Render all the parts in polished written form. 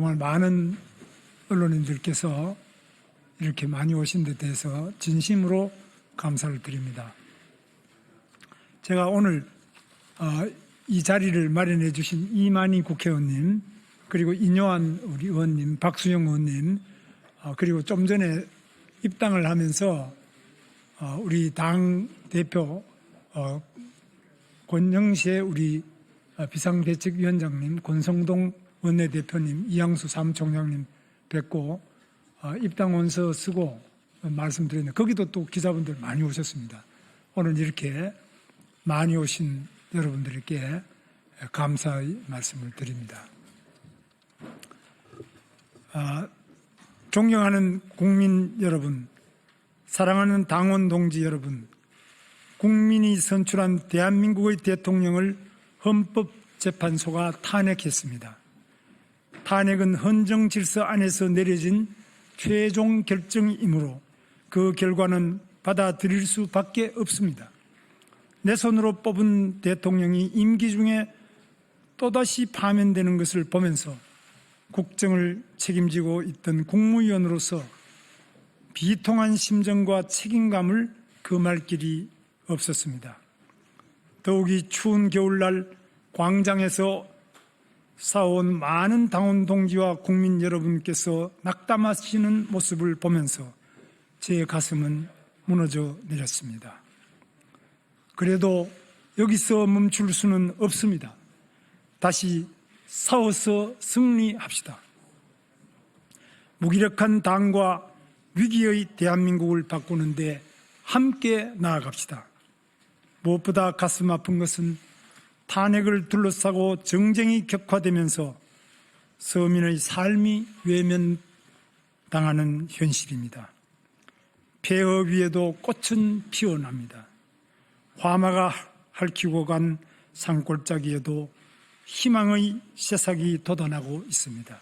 정말 많은 언론인들께서 이렇게 많이 오신 데 대해서 진심으로 감사를 드립니다. 제가 오늘 이 자리를 마련해 주신 이만희 국회의원님, 그리고 인요한 우리 의원님, 박수영 의원님, 그리고 좀 전에 입당을 하면서 우리 당 대표 권영세 우리 비상대책위원장님, 권성동 원내대표님, 이양수 사무총장님 뵙고 입당 원서 쓰고 말씀드렸는데 거기도 또 기자분들 많이 오셨습니다. 오늘 이렇게 많이 오신 여러분들께 감사의 말씀을 드립니다. 존경하는 국민 여러분, 사랑하는 당원 동지 여러분, 국민이 선출한 대한민국의 대통령을 헌법재판소가 탄핵했습니다. 탄핵은 헌정 질서 안에서 내려진 최종 결정이므로 그 결과는 받아들일 수밖에 없습니다. 내 손으로 뽑은 대통령이 임기 중에 또다시 파면되는 것을 보면서 국정을 책임지고 있던 국무위원으로서 비통한 심정과 책임감을 금할 길이 없었습니다. 더욱이 추운 겨울날 광장에서 싸워온 많은 당원 동지와 국민 여러분께서 낙담하시는 모습을 보면서 제 가슴은 무너져 내렸습니다. 그래도 여기서 멈출 수는 없습니다. 다시 싸워서 승리합시다. 무기력한 당과 위기의 대한민국을 바꾸는데 함께 나아갑시다. 무엇보다 가슴 아픈 것은 탄핵을 둘러싸고 정쟁이 격화되면서 서민의 삶이 외면당하는 현실입니다. 폐허 위에도 꽃은 피어납니다. 화마가 핥히고 간 산골짜기에도 희망의 새싹이 돋아나고 있습니다.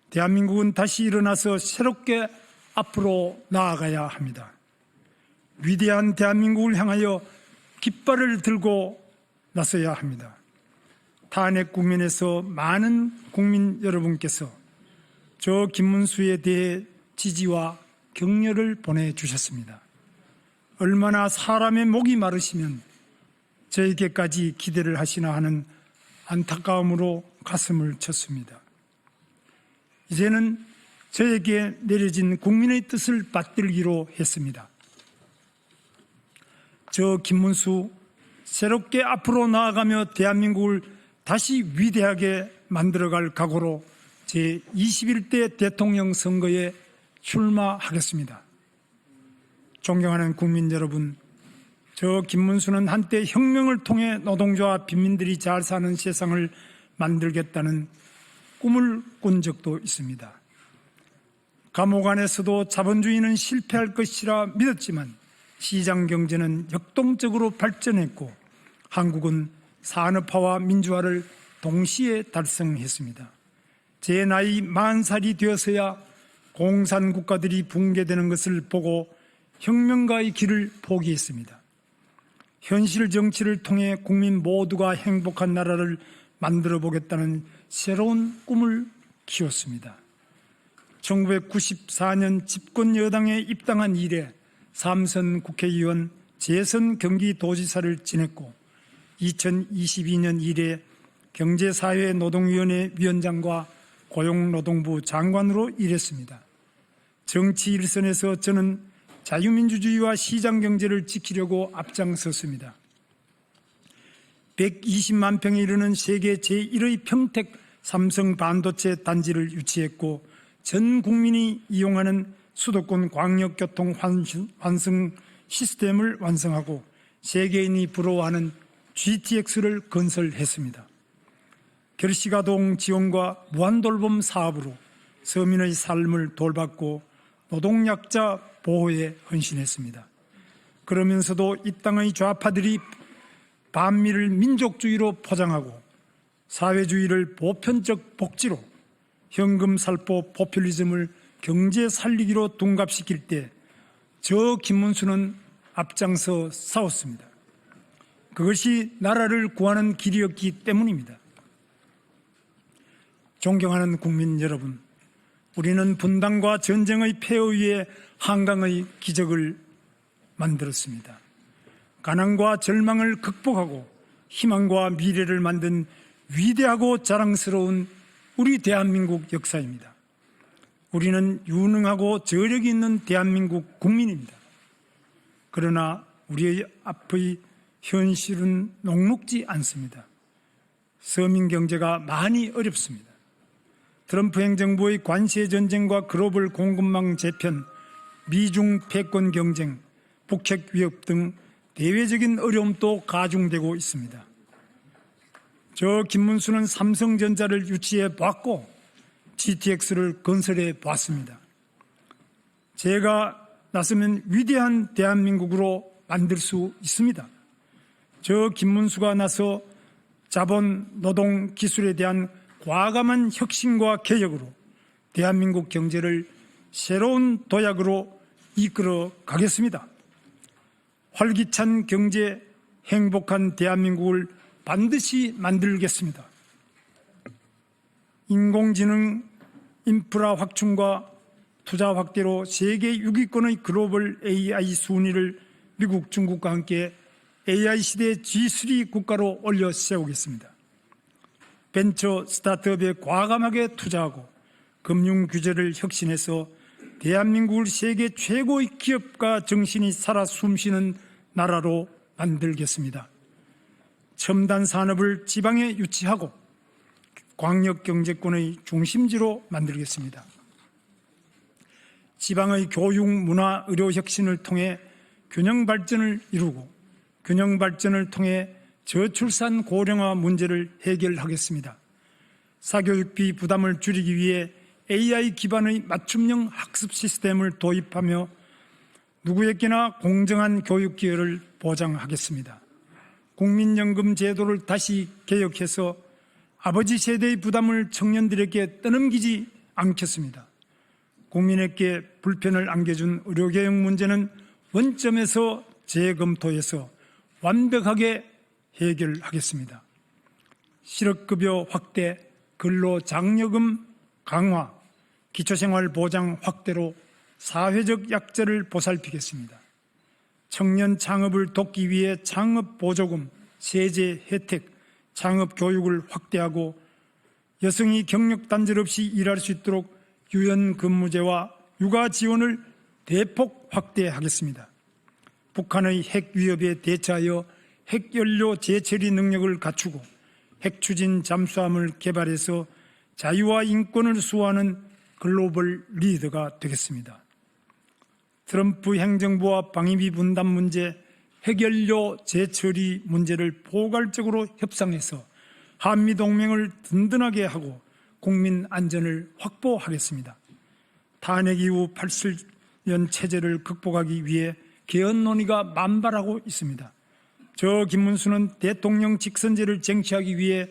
대한민국은 다시 일어나서 새롭게 앞으로 나아가야 합니다. 위대한 대한민국을 향하여 깃발을 들고 나서야 합니다. 탄핵 국면에서 많은 국민 여러분께서 저 김문수에 대해 지지와 격려를 보내주셨습니다. 얼마나 사람의 목이 마르시면 저에게까지 기대를 하시나 하는 안타까움으로 가슴을 쳤습니다. 이제는 저에게 내려진 국민의 뜻을 받들기로 했습니다. 저 김문수 새롭게 앞으로 나아가며 대한민국을 다시 위대하게 만들어갈 각오로 제21대 대통령 선거에 출마하겠습니다. 존경하는 국민 여러분, 저 김문수는 한때 혁명을 통해 노동자와 빈민들이 잘 사는 세상을 만들겠다는 꿈을 꾼 적도 있습니다. 감옥 안에서도 자본주의는 실패할 것이라 믿었지만 시장 경제는 역동적으로 발전했고 한국은 산업화와 민주화를 동시에 달성했습니다. 제 나이 40살이 되어서야 공산국가들이 붕괴되는 것을 보고 혁명가의 길을 포기했습니다. 현실 정치를 통해 국민 모두가 행복한 나라를 만들어 보겠다는 새로운 꿈을 키웠습니다. 1994년 집권 여당에 입당한 이래 3선 국회의원, 재선 경기도지사를 지냈고 2022년 이래 경제사회노동위원회 위원장과 고용노동부 장관으로 일했습니다. 정치 일선에서 저는 자유민주주의와 시장경제를 지키려고 앞장섰습니다. 120만 평에 이르는 세계 제1의 평택 삼성 반도체 단지를 유치했고 전 국민이 이용하는 수도권 광역교통 환승 시스템을 완성하고 세계인이 부러워하는 GTX를 건설했습니다. 결식아동 지원과 무한돌봄 사업으로 서민의 삶을 돌봤고 노동약자 보호에 헌신했습니다. 그러면서도 이 땅의 좌파들이 반미를 민족주의로 포장하고 사회주의를 보편적 복지로 현금살포 포퓰리즘을 경제 살리기로 둔갑시킬 때 저 김문수는 앞장서 싸웠습니다. 그것이 나라를 구하는 길이었기 때문입니다. 존경하는 국민 여러분, 우리는 분단과 전쟁의 폐허 위에 한강의 기적을 만들었습니다. 가난과 절망을 극복하고 희망과 미래를 만든 위대하고 자랑스러운 우리 대한민국 역사입니다. 우리는 유능하고 저력이 있는 대한민국 국민입니다. 그러나 우리의 앞의 현실은 녹록지 않습니다. 서민 경제가 많이 어렵습니다. 트럼프 행정부의 관세 전쟁과 글로벌 공급망 재편, 미중 패권 경쟁, 북핵 위협 등 대외적인 어려움도 가중되고 있습니다. 저 김문수는 삼성전자를 유치해 봤고 GTX를 건설해 봤습니다. 제가 나서면 위대한 대한민국으로 만들 수 있습니다. 저 김문수가 나서 자본, 노동, 기술에 대한 과감한 혁신과 개혁으로 대한민국 경제를 새로운 도약으로 이끌어 가겠습니다. 활기찬 경제, 행복한 대한민국을 반드시 만들겠습니다. 인공지능 인프라 확충과 투자 확대로 세계 6위권의 글로벌 AI 순위를 미국, 중국과 함께 AI 시대 G3 국가로 올려 세우겠습니다. 벤처 스타트업에 과감하게 투자하고 금융 규제를 혁신해서 대한민국을 세계 최고의 기업가 정신이 살아 숨쉬는 나라로 만들겠습니다. 첨단 산업을 지방에 유치하고 광역경제권의 중심지로 만들겠습니다. 지방의 교육, 문화, 의료 혁신을 통해 균형 발전을 이루고 균형 발전을 통해 저출산 고령화 문제를 해결하겠습니다. 사교육비 부담을 줄이기 위해 AI 기반의 맞춤형 학습 시스템을 도입하며 누구에게나 공정한 교육 기회를 보장하겠습니다. 국민연금 제도를 다시 개혁해서 아버지 세대의 부담을 청년들에게 떠넘기지 않겠습니다. 국민에게 불편을 안겨준 의료개혁 문제는 원점에서 재검토해서 완벽하게 해결하겠습니다. 실업급여 확대, 근로장려금 강화, 기초생활보장 확대로 사회적 약자를 보살피겠습니다. 청년 창업을 돕기 위해 창업보조금, 세제 혜택, 창업교육을 확대하고 여성이 경력단절 없이 일할 수 있도록 유연근무제와 육아 지원을 대폭 확대하겠습니다. 북한의 핵 위협에 대처하여 핵연료 재처리 능력을 갖추고 핵추진 잠수함을 개발해서 자유와 인권을 수호하는 글로벌 리더가 되겠습니다. 트럼프 행정부와 방위비 분담 문제, 핵연료 재처리 문제를 포괄적으로 협상해서 한미동맹을 든든하게 하고 국민 안전을 확보하겠습니다. 탄핵 이후 87년 체제를 극복하기 위해 개헌 논의가 만발하고 있습니다. 저 김문수는 대통령 직선제를 쟁취하기 위해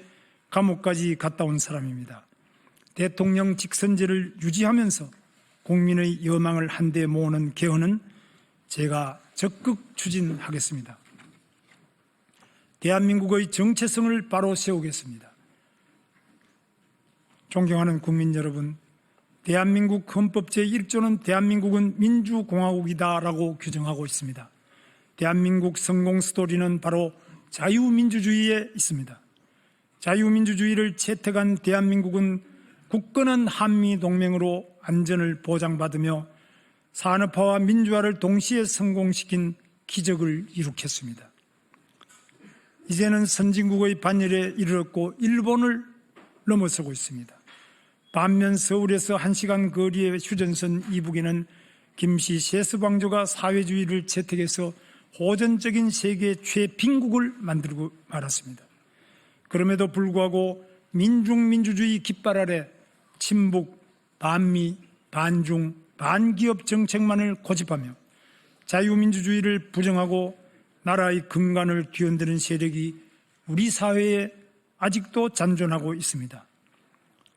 감옥까지 갔다 온 사람입니다. 대통령 직선제를 유지하면서 국민의 여망을 한데 모으는 개헌은 제가 적극 추진하겠습니다. 대한민국의 정체성을 바로 세우겠습니다. 존경하는 국민 여러분, 대한민국 헌법 제1조는 대한민국은 민주공화국이다라고 규정하고 있습니다. 대한민국 성공 스토리는 바로 자유민주주의에 있습니다. 자유민주주의를 채택한 대한민국은 굳건한 한미동맹으로 안전을 보장받으며 산업화와 민주화를 동시에 성공시킨 기적을 이룩했습니다. 이제는 선진국의 반열에 이르렀고 일본을 넘어서고 있습니다. 반면 서울에서 1시간 거리의 휴전선 이북에는 김씨 세스방조가 사회주의를 채택해서 호전적인 세계 최빈국을 만들고 말았습니다. 그럼에도 불구하고 민중민주주의 깃발 아래 친북, 반미, 반중, 반기업 정책만을 고집하며 자유민주주의를 부정하고 나라의 근간을 뒤흔드는 세력이 우리 사회에 아직도 잔존하고 있습니다.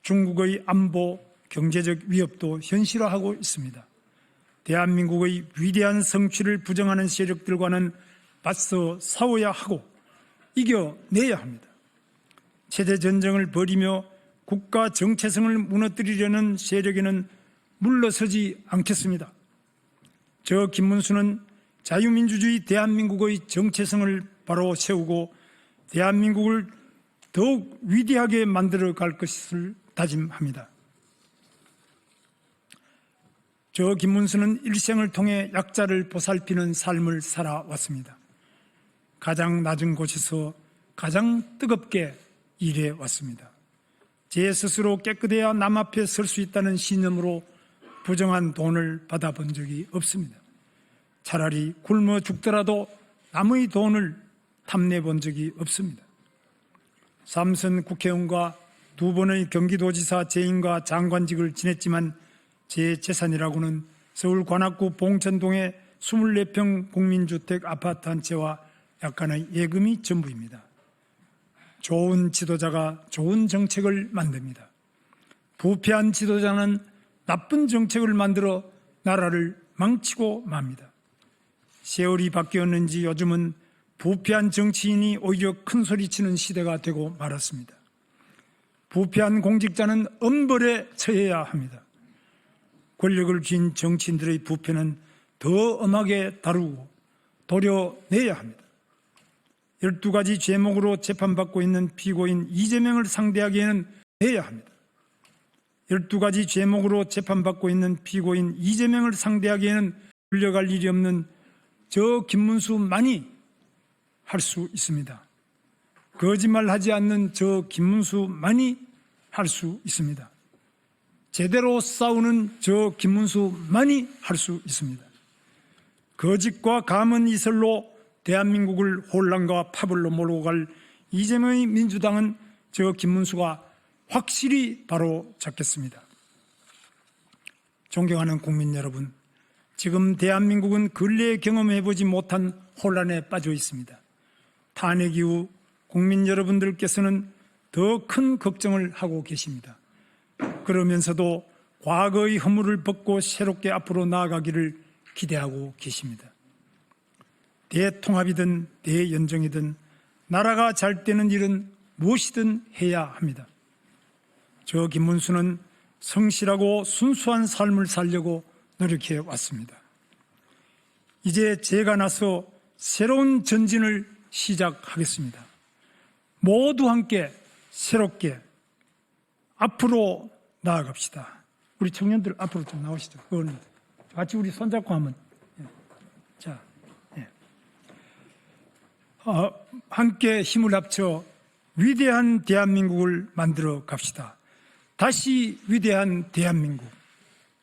중국의 안보, 경제적 위협도 현실화하고 있습니다. 대한민국의 위대한 성취를 부정하는 세력들과는 맞서 싸워야 하고 이겨내야 합니다. 세대 전쟁을 벌이며 국가 정체성을 무너뜨리려는 세력에는 물러서지 않겠습니다. 저 김문수는 자유민주주의 대한민국의 정체성을 바로 세우고 대한민국을 더욱 위대하게 만들어 갈 것을 다짐합니다. 저 김문수는 일생을 통해 약자를 보살피는 삶을 살아왔습니다. 가장 낮은 곳에서 가장 뜨겁게 일해왔습니다. 제 스스로 깨끗해야 남 앞에 설 수 있다는 신념으로 부정한 돈을 받아본 적이 없습니다. 차라리 굶어 죽더라도 남의 돈을 탐내본 적이 없습니다. 삼선 국회의원과 2번의 경기도지사 재임과 장관직을 지냈지만 제 재산이라고는 서울 관악구 봉천동의 24평 국민주택 아파트 한 채와 약간의 예금이 전부입니다. 좋은 지도자가 좋은 정책을 만듭니다. 부패한 지도자는 나쁜 정책을 만들어 나라를 망치고 맙니다. 세월이 바뀌었는지 요즘은 부패한 정치인이 오히려 큰 소리치는 시대가 되고 말았습니다. 부패한 공직자는 엄벌에 처해야 합니다. 권력을 쥔 정치인들의 부패는 더 엄하게 다루고 도려내야 합니다. 12가지 죄목으로 재판받고 있는 피고인 이재명을 상대하기에는 해야 합니다. 12가지 죄목으로 재판받고 있는 피고인 이재명을 상대하기에는 불려갈 일이 없는 저 김문수만이 할 수 있습니다. 거짓말하지 않는 저 김문수만이 할 수 있습니다. 제대로 싸우는 저 김문수만이 할 수 있습니다. 거짓과 감언 이설로 대한민국을 혼란과 파벌로 몰고 갈 이재명의 민주당은 저 김문수가 확실히 바로 잡겠습니다. 존경하는 국민 여러분, 지금 대한민국은 근래에 경험해보지 못한 혼란에 빠져 있습니다. 탄핵 이후 국민 여러분들께서는 더 큰 걱정을 하고 계십니다. 그러면서도 과거의 허물을 벗고 새롭게 앞으로 나아가기를 기대하고 계십니다. 대통합이든 대연정이든 나라가 잘 되는 일은 무엇이든 해야 합니다. 저 김문수는 성실하고 순수한 삶을 살려고 노력해 왔습니다. 이제 제가 나서 새로운 전진을 시작하겠습니다. 모두 함께 새롭게 앞으로 나아갑시다. 우리 청년들 앞으로 좀 나오시죠. 의원님들. 같이 우리 손잡고 하면. 자, 함께 힘을 합쳐 위대한 대한민국을 만들어 갑시다. 다시 위대한 대한민국.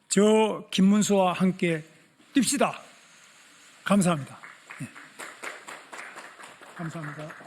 저 김문수와 함께 뜁시다. 감사합니다. 감사합니다.